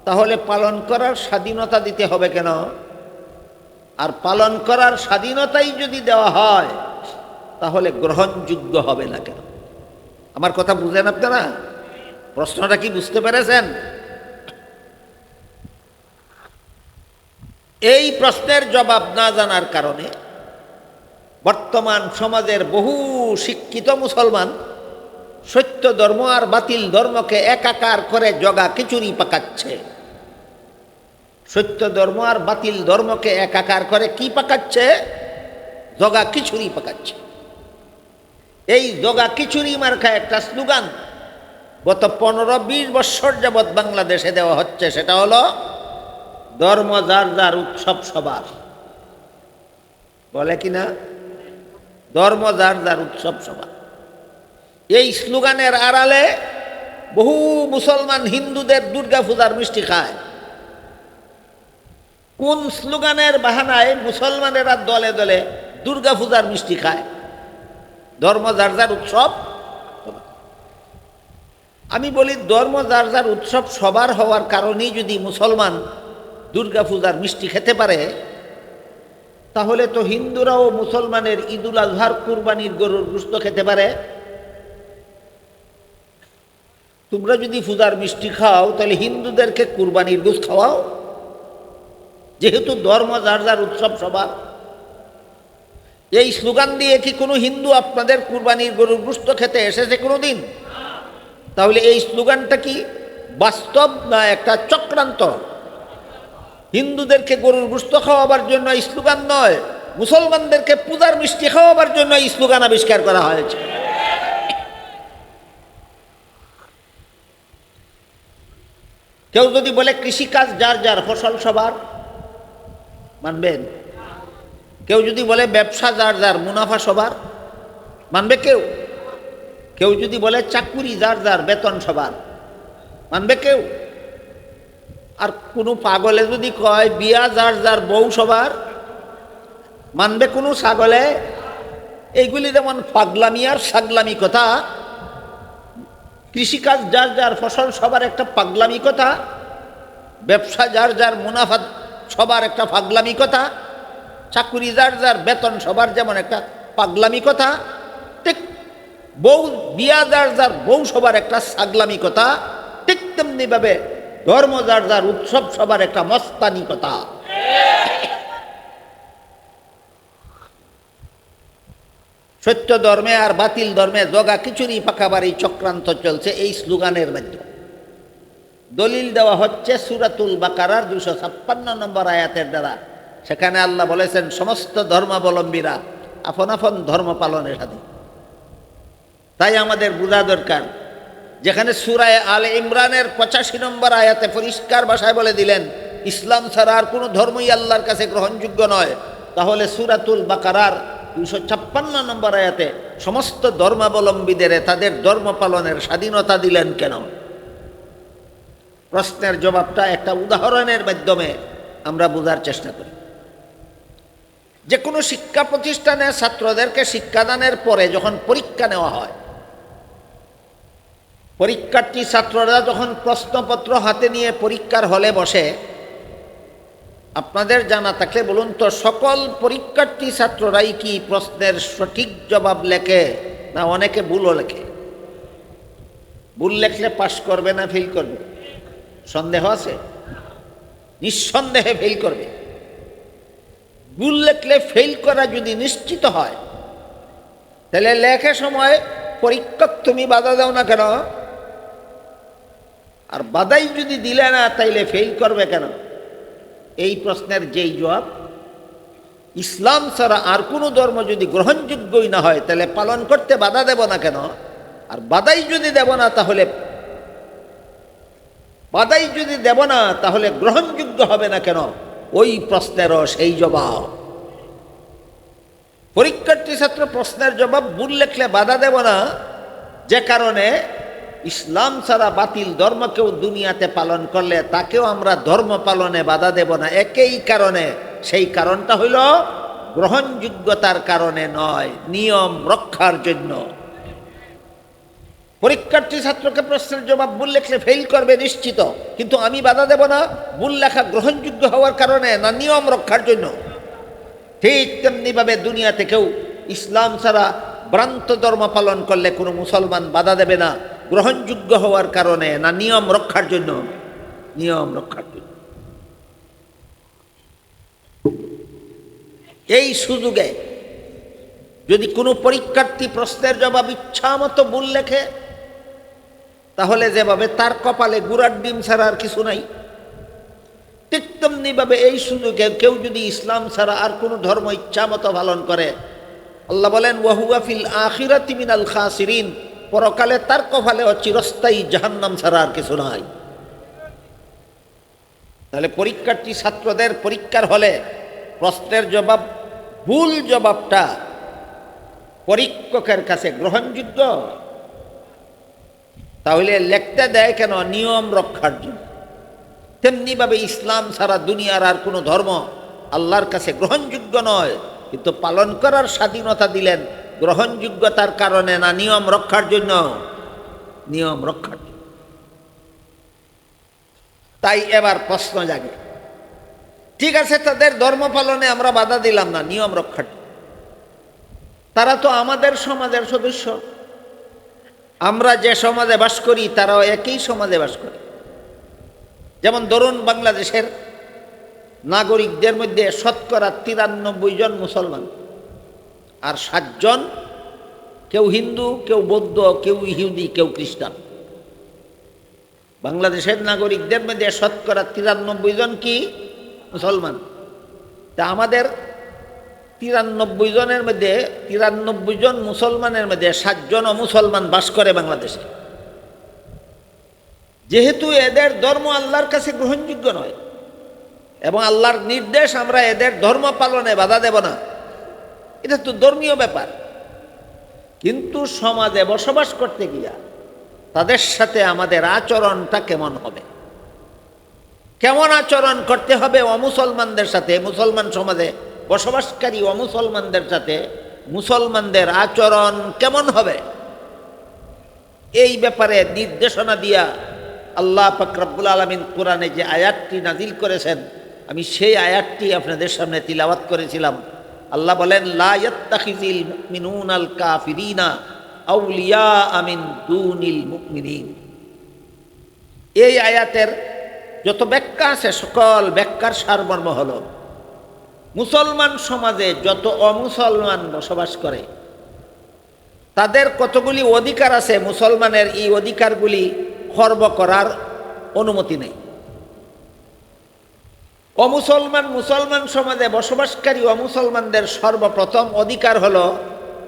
তাহলে পালন করার স্বাধীনতা দিতে হবে কেন? আর পালন করার স্বাধীনতাই যদি দেওয়া হয়, তাহলে গ্রহণযোগ্য হবে না কেন? আমার কথা বুঝেন আপনারা? প্রশ্নটা কি বুঝতে পেরেছেন? এই প্রশ্নের জবাব না জানার কারণে বর্তমান সমাজের বহু শিক্ষিত মুসলমান সত্য ধর্ম আর বাতিল ধর্মকে একাকার করে জগা খিচুড়ি পাকাচ্ছে। সত্য ধর্ম আর বাতিল ধর্মকে একাকার করে কি পাকাচ্ছে? জগা খিচুড়ি পাকাচ্ছে। এই জগা খিচুড়ি মার্কা একটা স্লোগান গত 15-20 বছর যাবৎ বাংলাদেশে দেওয়া হচ্ছে, সেটা হলো ধর্ম যার যার উৎসব সবার। বলে কিনা? ধর্ম যার যার উৎসব সবার। এই স্লোগানের আড়ালে বহু মুসলমান হিন্দুদের দুর্গা পূজার মিষ্টি খায়। কোন স্লোগানের বাহানায় মুসলমানেরা দলে দলে দুর্গা পূজার মিষ্টি খায়? ধর্ম যার যার উৎসব। আমি বলি, ধর্ম যার যার উৎসব সবার হওয়ার কারণেই যদি মুসলমান দুর্গা পূজার মিষ্টি খেতে পারে, তাহলে তো হিন্দুরাও মুসলমানের ঈদুল আজহার কুরবানির গরুর গোশত খেতে পারে। তোমরা যদি পূজার মিষ্টি খাও, তাহলে হিন্দুদেরকে কুরবানির গোশত খাওয়াও, যেহেতু ধর্ম যার যার উৎসব সবার। এই স্লোগান দিয়ে কি কোনো হিন্দু আপনাদের কুরবানির গরুর গোশত খেতে এসেছে কোনো দিন? তাহলে এই স্লোগানটা কি বাস্তব না একটা চক্রান্ত? হিন্দুদেরকে গরুর গোশত খাওয়াবার জন্য এই স্লোগান নয়, মুসলমানদেরকে পূজার মিষ্টি খাওয়াবার জন্য এই স্লোগান আবিষ্কার করা হয়েছে। কেউ যদি বলে কৃষিকাজ যার যার, ফসল সবার, মানবেন? কেউ যদি বলে ব্যবসা যার যার, মুনাফা সবার, মানবে কেউ? কেউ যদি বলে চাকুরি যার যার, বেতন সবার, মানবে কেউ? আর কোনো পাগলে যদি কয় বিয়া যার যার, বউ সবার, মানবে কোনো ছাগলে? এইগুলি যেমন পাগলামি আর সাগলামি কথা। কৃষিকাজ যার যার, ফসল সবার একটা পাগলামি কথা, ব্যবসা যার যার, মুনাফা সবার একটা পাগলামি কথা, চাকুরি যার যার, বেতন সবার যেমন একটা পাগলামি কথা, ঠিক বউ বিয়া যার যার, বউ সবার একটা সাগলামি কথা, ঠিক তেমনি ভাবে ধর্ম যার যার, উৎসব সবার একটা মস্তানি কথা। সত্য ধর্মে আর বাতিল ধর্মে জগা খিচুড়ি পাকাবার এই চক্রান্ত চলছে এই স্লোগানের মাধ্যমে। দলিল দেওয়া হচ্ছে সূরাতুল বাকারার 256 নম্বর আয়াতের দ্বারা। সেখানে আল্লাহ বলেছেন সমস্ত ধর্মাবলম্বীরা আপন আপন ধর্ম পালনের স্বাধীন। তাই আমাদের বোঝা দরকার, যেখানে সূরা আলে ইমরানের 85 নম্বর আয়াতে পরিষ্কার ভাষায় বলে দিলেন ইসলাম ছাড়া আর কোনো ধর্মই আল্লাহর কাছে গ্রহণযোগ্য নয়, তাহলে সূরাতুল বাকারার 256 নম্বর আয়াতে সমস্ত ধর্মাবলম্বীদের তাদের ধর্ম পালনের স্বাধীনতা দিলেন কেন? প্রশ্নের জবাবটা একটা উদাহরণের মাধ্যমে আমরা বোঝার চেষ্টা করি। যে কোনো শিক্ষা প্রতিষ্ঠানে ছাত্রদেরকে শিক্ষাদানের পরে যখন পরীক্ষা নেওয়া হয়, পরীক্ষার্থী ছাত্ররা যখন প্রশ্নপত্র হাতে নিয়ে পরীক্ষার হলে বসে, আপনাদের জানা থাকলে বলুন তো, সকল পরীক্ষার্থী ছাত্ররাই কি প্রশ্নের সঠিক জবাব লেখে, না অনেকে ভুলও লেখে? ভুল লেখলে পাশ করবে না ফেল করবে? সন্দেহ আছে? নিঃসন্দেহে ফেল করবে। ভুল লেখলে ফেল করা যদি নিশ্চিত হয়, তাহলে লেখার সময় পরীক্ষক তুমি বাধা দাও না কেন? আর বাধাই যদি দিলে না, তাইলে ফেল করবে কেন? এই প্রশ্নের যেই জবাব, ইসলাম ছাড়া আর কোনো ধর্ম যদি গ্রহণযোগ্যই না হয়, তাহলে পালন করতে বাধা দেব না কেন? আর বাধাই যদি দেব না, তাহলে গ্রহণযোগ্য হবে না কেন? ওই প্রশ্নেরও সেই জবাব। পরীক্ষার্থী ছাত্র প্রশ্নের জবাব ভুল লেখলে বাধা দেব না, যে কারণে ইসলাম ছাড়া বাতিল ধর্ম কেউ দুনিয়াতে পালন করলে তাকেও আমরা ধর্ম পালনে বাধা দেব না। একই কারণে, সেই কারণটা হইল গ্রহণযোগ্যতার কারণে নয়, নিয়ম রক্ষার জন্য। পরীক্ষার্থী ছাত্রকে প্রশ্নের জবাব ভুল লেখলে ফেল করবে নিশ্চিত, কিন্তু আমি বাধা দেব না ভুল লেখা গ্রহণযোগ্য হওয়ার কারণে, না নিয়ম রক্ষার জন্য। ঠিক তেমনিভাবে দুনিয়াতে কেউ ইসলাম ছাড়া ভ্রান্ত ধর্ম পালন করলে কোনো মুসলমান বাধা দেবে না, গ্রহণযোগ্য হওয়ার কারণে, না নিয়ম রক্ষার জন্য? নিয়ম রক্ষার জন্য। এই সুযোগে যদি কোনো পরীক্ষার্থী প্রশ্নের জবাব ইচ্ছা মতো ভুল লেখে, তাহলে যেভাবে তার কপালে গুড়ার ডিম ছাড়া আর কিছু নাই, ঠিক তেমনিভাবে এই সুযোগে কেউ যদি ইসলাম ছাড়া আর কোনো ধর্ম ইচ্ছা মতো পালন করে, আল্লাহ বলেন ওয়াহুয়া ফিল আখিরাতি মিনাল খাসিরিন, পরকালে তার কপালে চিরস্থায়ী জাহান্নাম ছাড়া আর কিছু নাই। তাহলে পরীক্ষার্থী ছাত্রদের পরীক্ষার হলে প্রশ্নের জবাব, ভুল জবাবটা পরীক্ষকের কাছে গ্রহণযোগ্য, তাহলে লিখতে দেয় কেন? নিয়ম রক্ষার জন্য। তেমনিভাবে ইসলাম ছাড়া দুনিয়ার আর কোনো ধর্ম আল্লাহর কাছে গ্রহণযোগ্য নয়, কিন্তু পালন করার স্বাধীনতা দিলেন গ্রহণযোগ্যতার কারণে, না নিয়ম রক্ষার জন্য? নিয়ম রক্ষার জন্য। তাই এবার প্রশ্ন জাগে, ঠিক আছে তাদের ধর্ম পালনে আমরা বাধা দিলাম না, নিয়ম রক্ষার জন্য। তারা তো আমাদের সমাজের সদস্য, আমরা যে সমাজে বাস করি তারাও একই সমাজে বাস করে। যেমন ধরুন, বাংলাদেশের নাগরিকদের মধ্যে শতকরা 93 জন মুসলমান, আর 7 জন কেউ হিন্দু, কেউ বৌদ্ধ, কেউ ইহুদি, কেউ খ্রিস্টান। বাংলাদেশের নাগরিকদের মধ্যে শতকরা 93 জন কি মুসলমান। তা আমাদের 93 জনের মধ্যে 93 জন মুসলমানের মধ্যে 7 জন অমুসলমান বাস করে বাংলাদেশে। যেহেতু এদের ধর্ম আল্লাহর কাছে গ্রহণযোগ্য নয় এবং আল্লাহর নির্দেশ আমরা এদের ধর্ম পালনে বাধা দেব না, এটা তো ধর্মীয় ব্যাপার। কিন্তু সমাজে বসবাস করতে গিয়া তাদের সাথে আমাদের আচরণটা কেমন হবে, কেমন আচরণ করতে হবে অমুসলমানদের সাথে, মুসলমান সমাজে বসবাসকারী অমুসলমানদের সাথে মুসলমানদের আচরণ কেমন হবে, এই ব্যাপারে নির্দেশনা দিয়া আল্লাহ পাক রব্বুল আলামিন কোরআনে যে আয়াতটি নাজিল করেছেন, আমি সেই আয়াতটি আপনাদের সামনে তিলাওয়াত করেছিলাম। আল্লাহ বলেন, লা ইয়াত্তাখিজিল মুমিনুনাল কাফিরিনা আউলিয়া মিন দুনিল মুমিনিন। এই আয়াতের যত ব্যাখ্যা আছে, সকল ব্যাখ্যার সারমর্ম হলো, মুসলমান সমাজে যত অমুসলমান বসবাস করে তাদের কতগুলি অধিকার আছে, মুসলমানের এই অধিকারগুলি খর্ব করার অনুমতি নেই। মুসলমান সমাজে বসবাসকারী অমুসলমানদের সর্বপ্রথম অধিকার হলো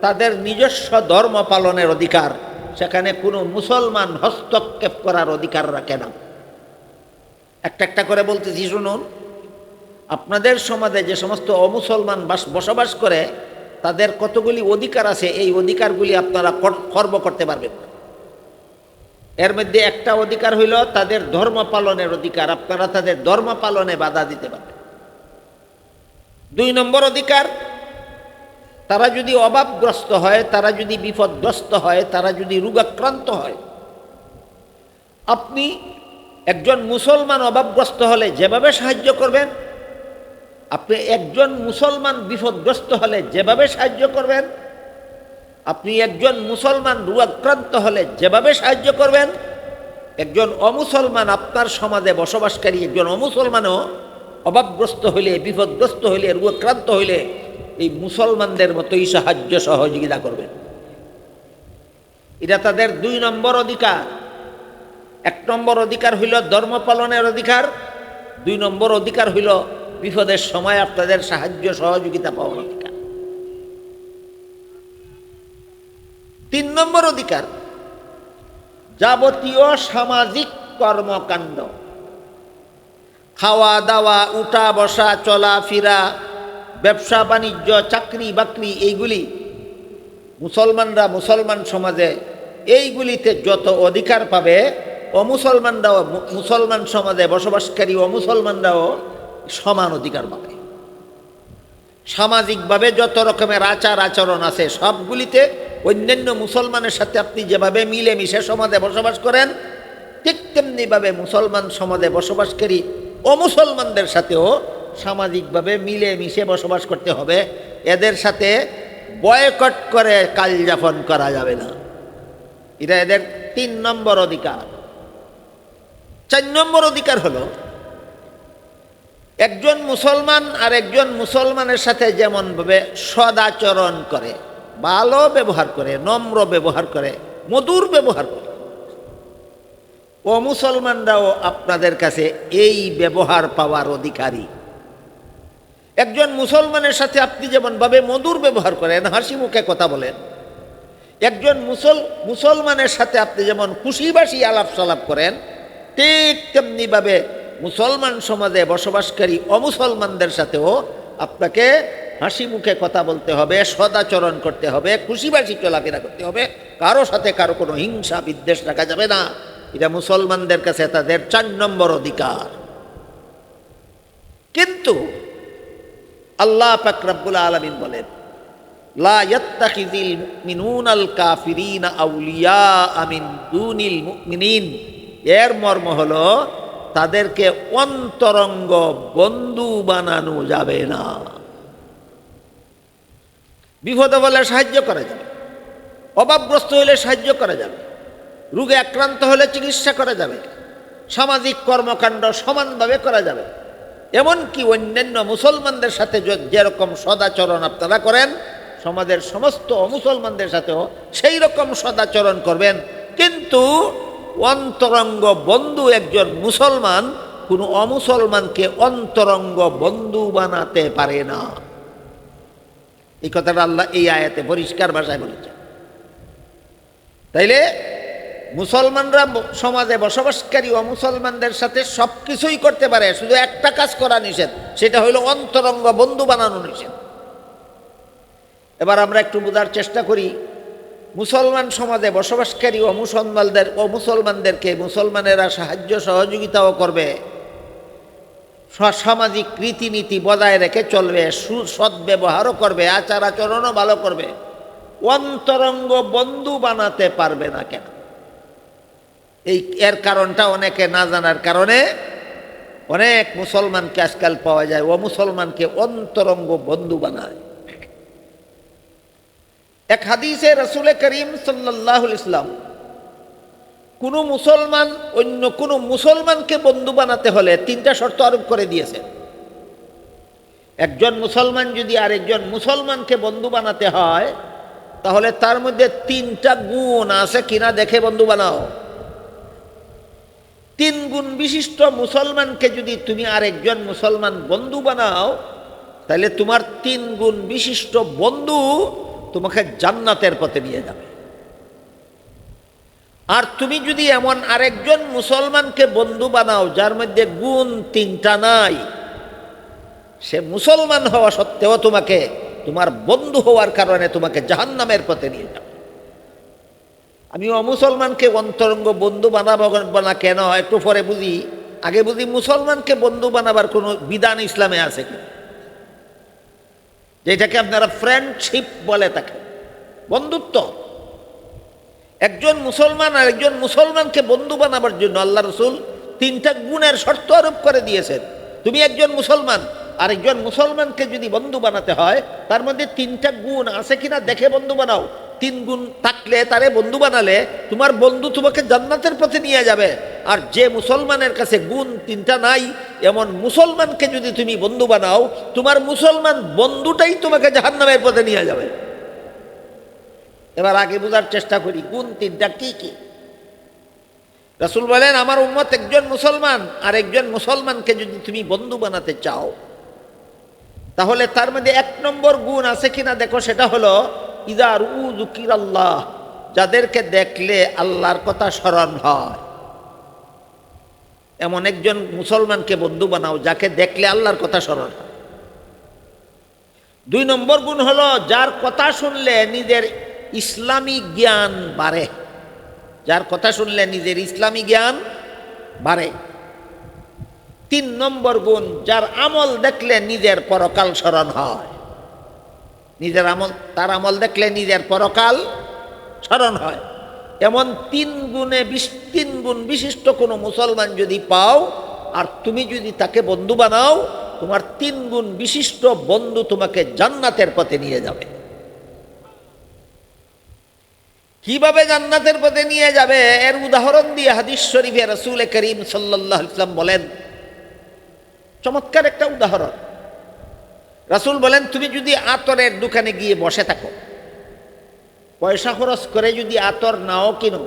তাদের নিজস্ব ধর্ম পালনের অধিকার। সেখানে কোনো মুসলমান হস্তক্ষেপ করার অধিকার রাখে না। একটা একটা করে বলতেছি, শুনুন। আপনাদের সমাজে যে সমস্ত অমুসলমান বসবাস করে তাদের কতগুলি অধিকার আছে, এই অধিকারগুলি আপনারা খর্ব করতে পারবেন না। এর মধ্যে একটা অধিকার হইল তাদের ধর্ম পালনের অধিকার, আপনারা তাদের ধর্ম পালনে বাধা দিতে পারবেন। 2 নম্বর অধিকার, তারা যদি অভাবগ্রস্ত হয়, তারা যদি বিপদগ্রস্ত হয়, তারা যদি রোগাক্রান্ত হয়, আপনি একজন মুসলমান অভাবগ্রস্ত হলে যেভাবে সাহায্য করবেন, আপনি একজন মুসলমান বিপদগ্রস্ত হলে যেভাবে সাহায্য করবেন, আপনি একজন মুসলমান রোগাক্রান্ত হলে যেভাবে সাহায্য করবেন, একজন অমুসলমান আপনার সমাজে বসবাসকারী একজন অমুসলমানও অভাবগ্রস্ত হইলে, বিপদগ্রস্ত হইলে, রোগাক্রান্ত হইলে এই মুসলমানদের মতোই সাহায্য সহযোগিতা করবেন। এটা তাদের 2 নম্বর অধিকার। 1 নম্বর অধিকার হইল ধর্ম পালনের অধিকার, 2 নম্বর অধিকার হইল বিপদের সময় আপনাদের সাহায্য সহযোগিতা পাওয়ার অধিকার। 3 নম্বর অধিকার, যাবতীয় সামাজিক কর্মকাণ্ড, খাওয়া দাওয়া, উঠা বসা, চলাফেরা, ব্যবসা বাণিজ্য, চাকরি বাকরি, এইগুলি মুসলমানরা মুসলমান সমাজে এইগুলিতে যত অধিকার পাবে, অমুসলমানরাও মুসলমান সমাজে বসবাসকারী অমুসলমানরাও সমান অধিকার পাবে। সামাজিকভাবে যত রকমের আচার আচরণ আছে সবগুলিতে অন্যান্য মুসলমানের সাথে আপনি যেভাবে মিলেমিশে সমাজে বসবাস করেন, ঠিক তেমনিভাবে মুসলমান সমাজে বসবাসকারী অমুসলমানদের সাথেও সামাজিকভাবে মিলেমিশে বসবাস করতে হবে। এদের সাথে বয়কট করে কাল যাপন করা যাবে না। এটা এদের 3 নম্বর অধিকার। 4 নম্বর অধিকার হলো, একজন মুসলমান আর একজন মুসলমানের সাথে যেমনভাবে সদাচরণ করে, ভালো ব্যবহার করে, নম্র ব্যবহার করে, মধুর ব্যবহার করে, অমুসলমানরাও আপনাদের কাছে এই ব্যবহার পাওয়ার অধিকারী। একজন মুসলমানের সাথে আপনি যেমনভাবে মধুর ব্যবহার করেন, হাসি মুখে কথা বলেন, একজন মুসলমানের সাথে আপনি যেমন খুশিবাসী আলাপ সালাপ করেন, ঠিক তেমনিভাবে মুসলমান সমাজে বসবাসকারী অমুসলমানদের সাথেও আপনাকে হাসি মুখে কথা বলতে হবে, সদাচরণ করতে হবে, খুশিবাসী চলাফেরা করতে হবে, কারো সাথে কারো কোনো হিংসা বিদ্বেষ রাখা যাবে না। এটা মুসলমানদের কাছে তাদের 4 নম্বর অধিকার। কিন্তু আল্লাহ পাক রব্বুল আলামিন বলেন, লা ইয়াত্তাখিযিল মুমিনুনাল কাফিরিনা আউলিয়া মিন দুনিল মুমিনিন। এর মর্ম হলো তাদেরকে অন্তরঙ্গ বন্ধু বানানো যাবে না। বিপদে বলে সাহায্য করা যাবে, অভাবগ্রস্ত হলে সাহায্য করা যাবে, রোগে আক্রান্ত হলে চিকিৎসা করা যাবে, সামাজিক কর্মকাণ্ড সমানভাবে করা যাবে। এমনকি অন্যান্য মুসলমানদের সাথে যেরকম সদাচরণ আপনারা করেন, সমাজের সমস্ত অমুসলমানদের সাথেও সেই রকম সদাচরণ করবেন। কিন্তু অন্তরঙ্গ বন্ধু একজন মুসলমান কোনো অমুসলমানকে অন্তরঙ্গ বন্ধু বানাতে পারে না। এই কথাটা আল্লাহ এই আয়াতে পরিষ্কার ভাষায় বলেছেন। তাইলে মুসলমানরা সমাজে বসবাসকারী অমুসলমানদের সাথে সব কিছুই করতে পারে, শুধু একটা কাজ করা নিষেধ, সেটা হইল অন্তরঙ্গ বন্ধু বানানো নিষেধ। এবার আমরা একটু বোঝার চেষ্টা করি, মুসলমান সমাজে বসবাসকারী অমুসলমানদেরকে মুসলমানেরা সাহায্য সহযোগিতাও করবে, সামাজিক রীতিনীতি বজায় রেখে চলবে, সদ্ব্যবহারও করবে, আচার আচরণও ভালো করবে। অন্তরঙ্গ বন্ধু বানাতে পারবে না কেন? এর কারণটা অনেকে না জানার কারণে অনেক মুসলমানকে আজকাল পাওয়া যায় অমুসলমানকে অন্তরঙ্গ বন্ধু বানায়। এক হাদিসে রাসূল করিম সাল্লাল্লাহু আলাইহি ওয়াসাল্লাম কোনো মুসলমান অন্য কোনো মুসলমানকে বন্ধু বানাতে হলে 3টা শর্ত আরোপ করে দিয়েছেন। একজন মুসলমান যদি আরেকজন মুসলমানকে বন্ধু বানাতে হয়, তাহলে তার মধ্যে 3টা গুণ আছে কিনা দেখে বন্ধু বানাও। 3 গুণ বিশিষ্ট মুসলমানকে যদি তুমি আরেকজন মুসলমান বন্ধু বানাও, তাহলে তোমার 3 গুণ বিশিষ্ট বন্ধু তোমাকে জান্নাতের পথে নিয়ে যাবে। আর তুমি যদি এমন আরেকজন মুসলমানকে বন্ধু বানাও যার মধ্যে গুণ 3টা নাই, সে মুসলমান হওয়া সত্ত্বেও তোমাকে তোমার বন্ধু হওয়ার কারণে তোমাকে জাহান্নামের পথে নিয়ে যাবে। আমি অমুসলমানকে অন্তরঙ্গ বন্ধু বানাবো না কেন একটু পরে বুঝি, আগে বুঝি মুসলমানকে বন্ধু বানাবার কোনো বিধান ইসলামে আছে কি, যেটাকে আপনারা ফ্রেন্ডশিপ বলে থাকেন, বন্ধুত্ব। একজন মুসলমান আর একজন মুসলমানকে বন্ধু বানাবার জন্য আল্লাহ রসুল 3টা গুণের শর্ত আরোপ করে দিয়েছেন। তুমি একজন মুসলমান আর একজন মুসলমানকে যদি বন্ধু বানাতে হয়, তার মধ্যে 3টা গুণ আছে কিনা দেখে বন্ধু বানাও। 3 গুণ থাকলে তারে বন্ধু বানালে তোমার বন্ধু তোমাকে জান্নাতের পথে নিয়ে যাবে। আর যে মুসলমানের কাছে গুণ 3টা নাই, এমন মুসলমানকে যদি তুমি বন্ধু বানাও, তোমার মুসলমান বন্ধুটাই তোমাকে জাহান্নামের পথে নিয়ে যাবে। এবার আগে বোঝার চেষ্টা করি গুণ 3টা কি কি। রাসূল বলেন, আমার উম্মত একজন মুসলমান আর একজন মুসলমানকে যদি তুমি বন্ধু বানাতে চাও, তাহলে তার মধ্যে 1 নম্বর গুণ আছে কিনা দেখো। সেটা হলো ইযা রু যুকিরাল্লাহ, যাদেরকে দেখলে আল্লাহর কথা স্মরণ হয়, এমন একজন মুসলমানকে বন্ধু বানাও যাকে দেখলে আল্লাহর কথা স্মরণ হয়। 2 নম্বর গুণ হলো যার কথা শুনলে নিজের ইসলামী জ্ঞান বাড়ে, যার কথা শুনলে নিজের ইসলামী জ্ঞান বাড়ে। 3 নম্বর গুণ, যার আমল দেখলে নিজের পরকাল স্মরণ হয়, নিজের আমল, তার আমল দেখলে নিজের পরকাল স্মরণ হয়। এমন 3 গুণ বিশিষ্ট কোনো মুসলমান যদি পাও আর তুমি যদি তাকে বন্ধু বানাও, তোমার 3 গুণ বিশিষ্ট বন্ধু তোমাকে জান্নাতের পথে নিয়ে যাবে। কিভাবে জান্নাতের পথে নিয়ে যাবে এর উদাহরণ দিয়ে হাদিস শরীফে রাসূল করিম সাল্লাল্লাহু আলাইহি ওয়াসাল্লাম বলেন, চমৎকার একটা উদাহরণ। রাসূল বলেন, তুমি যদি আতরের দোকানে গিয়ে বসে থাকো, পয়সা খরচ করে যদি আতর নাও কিনো,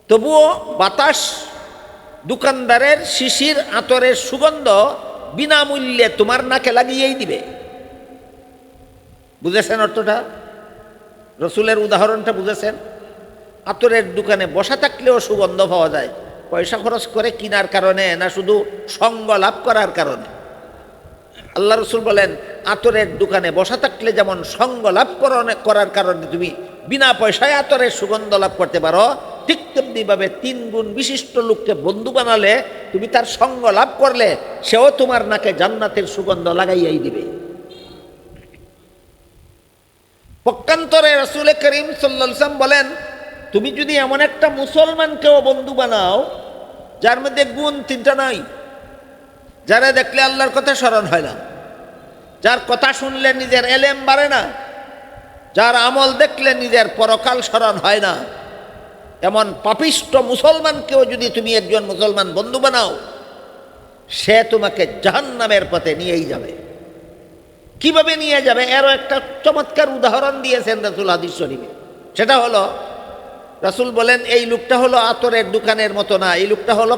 তবুও বাতাস দোকানদারের শিশির আতরের সুগন্ধ বিনামূল্যে তোমার নাকে লাগিয়েই দিবে। বুঝেছেন অর্থটা? রসুলের উদাহরণটা বুঝেছেন? আতরের দোকানে বসা থাকলেও সুগন্ধ পাওয়া যায়, পয়সা খরচ করে কেনার কারণে না, শুধু সঙ্গ লাভ করার কারণে। আল্লাহ রসুল বলেন, আতরের দোকানে বসা থাকলে যেমন সঙ্গ লাভ করার কারণে তুমি বিনা পয়সায় আতরের সুগন্ধ লাভ করতে পারো, ঠিক তেমনিভাবে 3 গুণ বিশিষ্ট লোককে বন্ধু বানালে, তুমি তার সঙ্গ লাভ করলে, সেও তোমার নাকে জান্নাতের সুগন্ধ লাগাইয়াই দিবে। পক্ষান্তরে রাসূল করিম সাল্লাল্লাহু আলাইহি ওয়াসাল্লাম বলেন, তুমি যদি এমন একটা মুসলমানকেও বন্ধু বানাও যার মধ্যে গুণ 3টা নাই, যারা দেখলে আল্লাহর কথা স্মরণ হয় না, যার কথা শুনলে নিজের এলেম বাড়ে না, যার আমল দেখলে নিজের পরকাল স্মরণ হয় না, এমন পাপিষ্ট মুসলমানকেও যদি তুমি একজন মুসলমান বন্ধু বানাও, সে তোমাকে জাহান্নামের পথে নিয়েই যাবে। কিভাবে নিয়ে যাবে এরও একটা চমৎকার উদাহরণ দিয়েছেন রাসূল হাদিস শরীফে। সেটা হলো, রাসূল বলেন, এই লোকটা হলো আতরের দোকানের মতো না, এই লোকটা হলো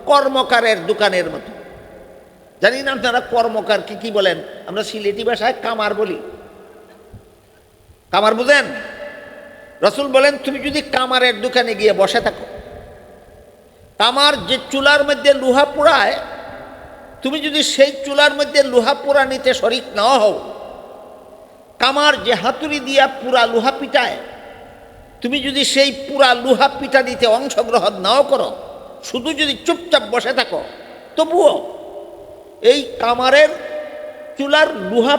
কর্মকারের দোকানের মতো। জানি না আপনারা কর্মকারকে কি বলেন? আমরা সিলেটি ভাষায় কামার বলি। কামার বুঝেন? রাসূল বলেন, তুমি যদি কামারের দোকানে গিয়ে বসে থাকো, কামার যে চুলার মধ্যে লোহা পোড়ায়, তুমি যদি সেই চুলার মধ্যে লোহা পোড়া নিতে শরিক নাও হও, কামার যে হাতুড়ি দিয়া পুরা লোহা পিটায়, তুমি যদি সেই পুরা লোহা পিটা নিতে অংশগ্রহণ নাও করো, শুধু যদি চুপচাপ বসে থাকো, তবুও এই কামারের চুলার লোহা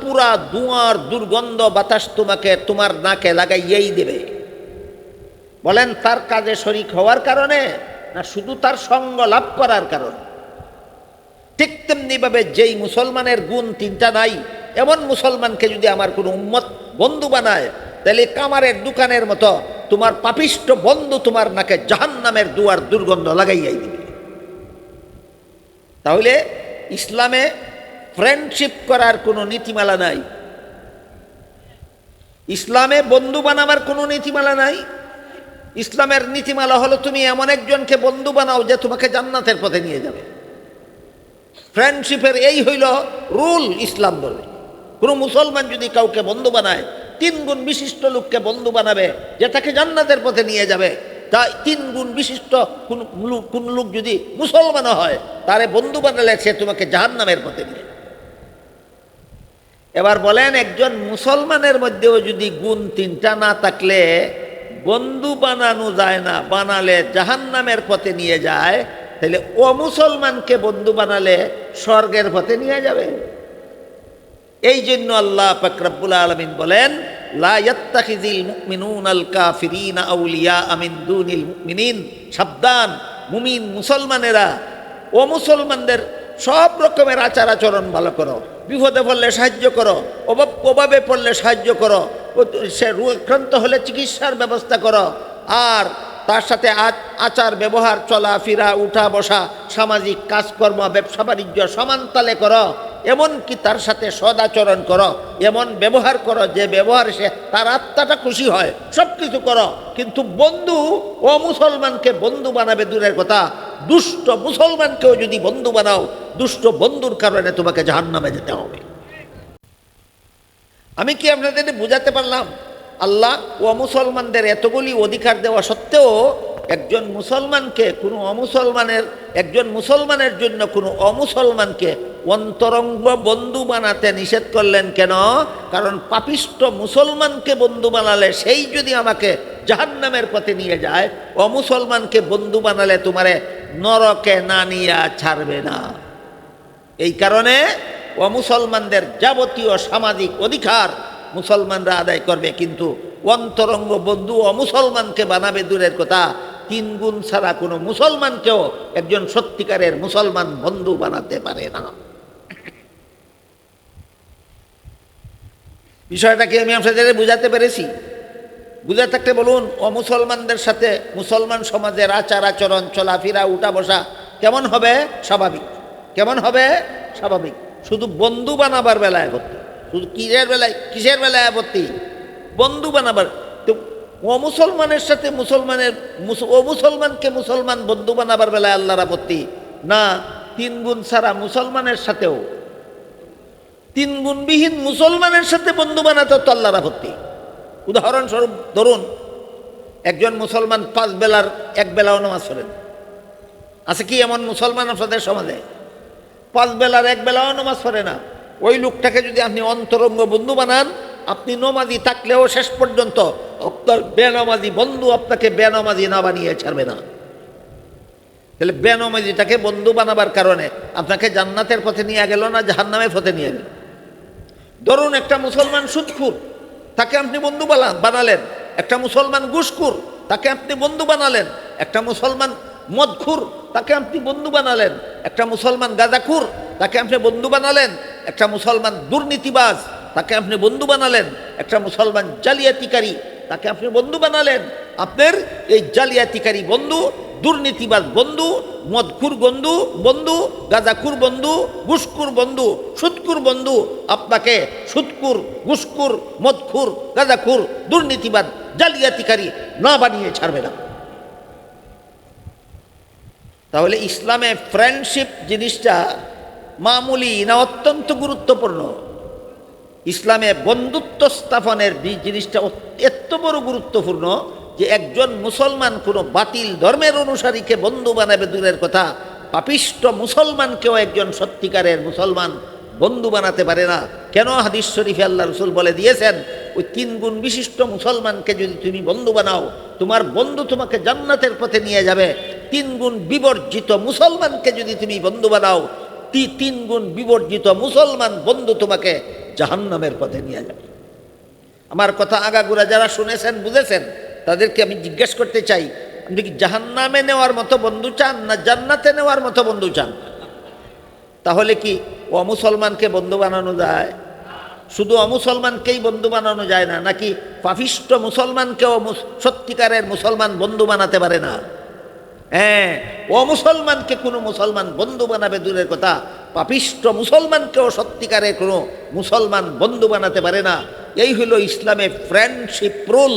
পুরা ধোঁয়ার দুর্গন্ধ বাতাস তোমাকে তোমার নাকে লাগাইয়েই দেবে। বলেন, তার কাজে শরিক হওয়ার কারণে না শুধু তার সঙ্গ লাভ করার কারণে? ঠিক তেমনিভাবে যেই মুসলমানের গুণ 3টা নাই, এমন মুসলমানকে যদি আমার কোনো উম্মত বন্ধু বানায়, তাহলে কামারের দোকানের মতো তোমার পাপিষ্ট বন্ধু তোমার নাকে জাহান্নামের দুয়ার দুর্গন্ধ লাগাইয়াই দিবে। তাহলে ইসলামে ফ্রেন্ডশিপ করার কোনো নীতিমালা নাই, ইসলামে বন্ধু বানাবার কোনো নীতিমালা নাই। ইসলামের নীতিমালা হলো, তুমি এমন একজনকে বন্ধু বানাও যে তোমাকে জান্নাতের পথে নিয়ে যাবে। ফ্রেন্ডশিপের এই হইল রুল। ইসলাম বলে, কোনো মুসলমান যদি কাউকে বন্ধু বানায়, 3 গুণ বিশিষ্ট লোককে বন্ধু বানাবে যে তাকে জান্নাতের পথে নিয়ে যাবে। তাই 3 গুণ বিশিষ্ট কোন লোক যদি মুসলমান হয়, তারে বন্ধু বানালে সে তোমাকে জাহান্নামের পথে নিয়ে। এবার বলেন, একজন মুসলমানের মধ্যেও যদি গুণ 3টা না থাকলে বন্ধু বানানো যায় না, বানালে জাহান্নামের পথে নিয়ে যায়, তাহলে অমুসলমানকে বন্ধু বানালে স্বর্গের পথে নিয়ে যাবে। এই জন্য আল্লাহ পাক রব্বুল আলামিন বলেন, লা ইয়াত্তাখিযিল মুমিনুনাল কাফিরিনা আউলিয়া মিন দুনিল মুমিনিন। সাবধান, মুমিন মুসলমানেরা অমুসলমানদের সব রকমের আচার আচরণ ভালো করো, বিপদে পড়লে সাহায্য করো, অভাবে পড়লে সাহায্য করো, সে রোগাক্রান্ত হলে চিকিৎসার ব্যবস্থা করো, আর তার সাথে আচার ব্যবহার, চলাফেরা, উঠা বসা, সামাজিক কাজকর্ম, ব্যবসা বাণিজ্য সমান তালে করো, এমনকি তার সাথে সদাচরণ করো, এমন ব্যবহার করো যে ব্যবহার সে তার আত্মাটা খুশি হয়, সব কিছু করো। কিন্তু বন্ধু ও মুসলমানকে বন্ধু বানাবে দূরের কথা, দুষ্ট মুসলমানকেও যদি বন্ধু বানাও, দুষ্ট বন্ধুর কারণে তোমাকে জাহান্নামে যেতে হবে। আমি কি আপনাদের বুঝাতে পারলাম? আল্লাহ ও মুসলমানদের এতগুলি অধিকার দেওয়া সত্ত্বেও একজন মুসলমানের জন্য কোনো অমুসলমানকে অন্তরঙ্গ বন্ধু বানাতে নিষেধ করলেন কেন? কারণ পাপিষ্ট মুসলমানকে বন্ধু বানালে সেই যদি আমাকে জাহান্নামের পথে নিয়ে যায়, অমুসলমানকে বন্ধু বানালে তোমারে নরকে না নিয়ে ছাড়বে না। এই কারণে অমুসলমানদের যাবতীয় সামাজিক অধিকার মুসলমানরা আদায় করবে, কিন্তু অন্তরঙ্গ বন্ধু অমুসলমানকে বানাবে দূরের কথা, 3 গুণ ছাড়া কোনো মুসলমানকেও একজন সত্যিকারের মুসলমান বন্ধু বানাতে পারে না। বিষয়টাকে আমি আপনাদের বুঝাতে পেরেছি? বুঝে থাকতে বলুন। অমুসলমানদের সাথে মুসলমান সমাজের আচার আচরণ, চলাফেরা, উঠা বসা কেমন হবে? স্বাভাবিক। কেমন হবে? স্বাভাবিক। শুধু বন্ধু বানাবার বেলায় আপত্তি, শুধু কিসের বেলায় আপত্তি? বন্ধু বানাবার। তো অমুসলমানের সাথে অমুসলমানকে মুসলমান বন্ধু বানাবার বেলায় আল্লাহর আপত্তি না। 3 গুণ ছাড়া মুসলমানের সাথেও, 3 গুণবিহীন মুসলমানের সাথে বন্ধু বানাতে তো আল্লাহর আপত্তি। উদাহরণস্বরূপ ধরুন, একজন মুসলমান 5 বেলার 1 বেলাও নামাজ পড়েন। আছে কি এমন মুসলমান আপনাদের সমাজে? 5 বেলার 1 বেলাও নামাজ পড়ে না। ওই লোকটাকে যদি আপনি অন্তরঙ্গ বন্ধু বানান, আপনি নমাজি থাকলেও শেষ পর্যন্ত আপনার বেনামাজি বন্ধু আপনাকে বেনামাজি না বানিয়ে ছাড়বে না। তাহলে বেনামাজিটাকে বন্ধু বানাবার কারণে আপনাকে জান্নাতের পথে নিয়ে গেল না জাহান্নামের পথে নিয়ে গেল? ধরুন একটা মুসলমান সুদখোর, তাকে আপনি বন্ধু বানালেন। একটা মুসলমান ঘুষখোর, তাকে আপনি বন্ধু বানালেন। একটা মুসলমান মদখোর, তাকে আপনি বন্ধু বানালেন। একটা মুসলমান গাঁজাখোর, তাকে আপনি বন্ধু বানালেন। একটা মুসলমান দুর্নীতিবাজ, তাকে আপনি বন্ধু বানালেন। একটা মুসলমান জালিয়াতিকারী, তাকে আপনি বন্ধু বানালেন। আপনার এই জালিয়াতিকারী বন্ধু, দুর্নীতিবাজ বন্ধু, মদখুর বন্ধু, গাঁজাখুর বন্ধু, ঘুষখুর বন্ধু, সুদখুর বন্ধু আপনাকে সুদখুর, ঘুষখুর, মদখুর, গাঁজাখুর, দুর্নীতিবাজ, জালিয়াতিকারী না বানিয়ে ছাড়বে না। তাহলে ইসলামে ফ্রেন্ডশিপ জিনিসটা মামুলি না অত্যন্ত গুরুত্বপূর্ণ? ইসলামে বন্ধুত্ব স্থাপনের জিনিসটা এত বড় গুরুত্বপূর্ণ যে একজন মুসলমান কোনো বাতিল ধর্মের অনুসারীকে বন্ধু বানাবে দূরের কথা, পাপিষ্ট মুসলমানকেও একজন সত্যিকারের মুসলমান বন্ধু বানাতে পারে না। কেন? হাদিস শরীফে আল্লাহ রসুল বলে দিয়েছেন, ওই 3 গুণ বিশিষ্ট মুসলমানকে যদি তুমি বন্ধু বানাও, তোমার বন্ধু তোমাকে জান্নাতের পথে নিয়ে যাবে। 3 গুণ বিবর্জিত মুসলমানকে যদি তুমি বন্ধু বানাও, 3 গুণ বিবর্জিত মুসলমান বন্ধু তোমাকে জাহান্নামের পথে নিয়ে যাবে। আমার কথা আগাগোড়া যারা শুনেছেন, বুঝেছেন, তাদেরকে আমি জিজ্ঞেস করতে চাই, আপনি কি জাহান্নামে নেওয়ার মতো বন্ধু চান না জান্নাতে নেওয়ার মতো বন্ধু চান? তাহলে কি অমুসলমানকে বন্ধু বানানো যায়? শুধু অমুসলমানকেই বন্ধু বানানো যায় না, নাকি পাপিষ্ট মুসলমানকেও সত্যিকারের মুসলমান বন্ধু বানাতে পারে না? হ্যাঁ, অমুসলমানকে কোনো মুসলমান বন্ধু বানাবে দূরের কথা, পাপিষ্ট মুসলমানকেও সত্যিকারের কোনো মুসলমান বন্ধু বানাতে পারে না। এই হলো ইসলামে ফ্রেন্ডশিপ রুল,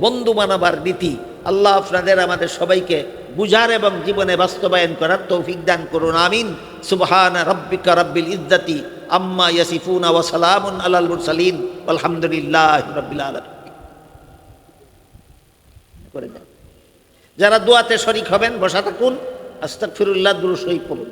বন্ধু বানাবার নীতি। আল্লাহ আপনাদের আমাদের সবাইকে বুঝার এবং জীবনে বাস্তবায়ন করার তৌফিক দান করুন, আমিন। সুবহান রাব্বিকা রাব্বিল ইজ্জাতি আম্মা ইয়াসিফুন ওয়া সালামুন আলাল মুরসালিন আলহামদুলিল্লাহি রাব্বিল আলামিন। করে দেন। যারা দোয়াতে শরীক হবেন বসা থাকুন, আস্তাগফিরুল্লাহ, দুরূদ শরীফ পড়ুন।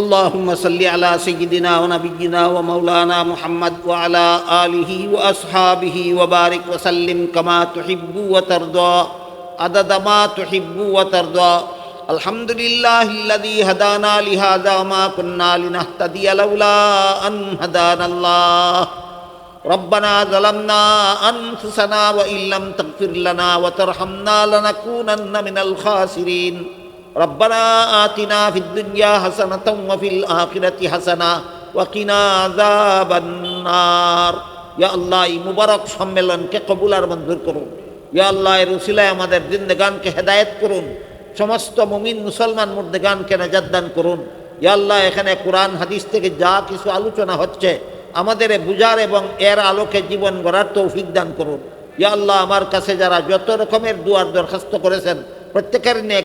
اللهم صل على سيدنا ونبينا ومولانا محمد وعلى آله وأصحابه وبارك وسلم كما تحب وترضى عدد ما تحب وترضى الحمد لله الذي هدانا لهذا ما كنا لنهتدي لولا أن هدانا الله ربنا ظلمنا أنفسنا وإن لم تغفر لنا وترحمنا لنكونن من الخاسرين ربنا آتنا في الدنيا حسنة وفي الآخرة حسنة وقنا عذاب النار يا الله এই মুবারক সম্মেলনকে কবুল আর মঞ্জুর করুন। ইয়া আল্লাহ এর উসিলায় আমাদের জিন্দেগানকে হেদায়েত করুন, সমস্ত মুমিন মুসলমান মুর্দেগানকে নাজাত দান করুন। ইয়া আল্লাহ এখানে কোরআন হাদিস থেকে যা কিছু আলোচনা হচ্ছে আমাদের বুঝার এবং এর আলোকে জীবন গড়ার তৌফিক দান করুন। ইয়া আল্লাহ আমার কাছে যারা যত রকমের দুয়ার দরখাস্ত করেছেন প্রত্যেকের নেক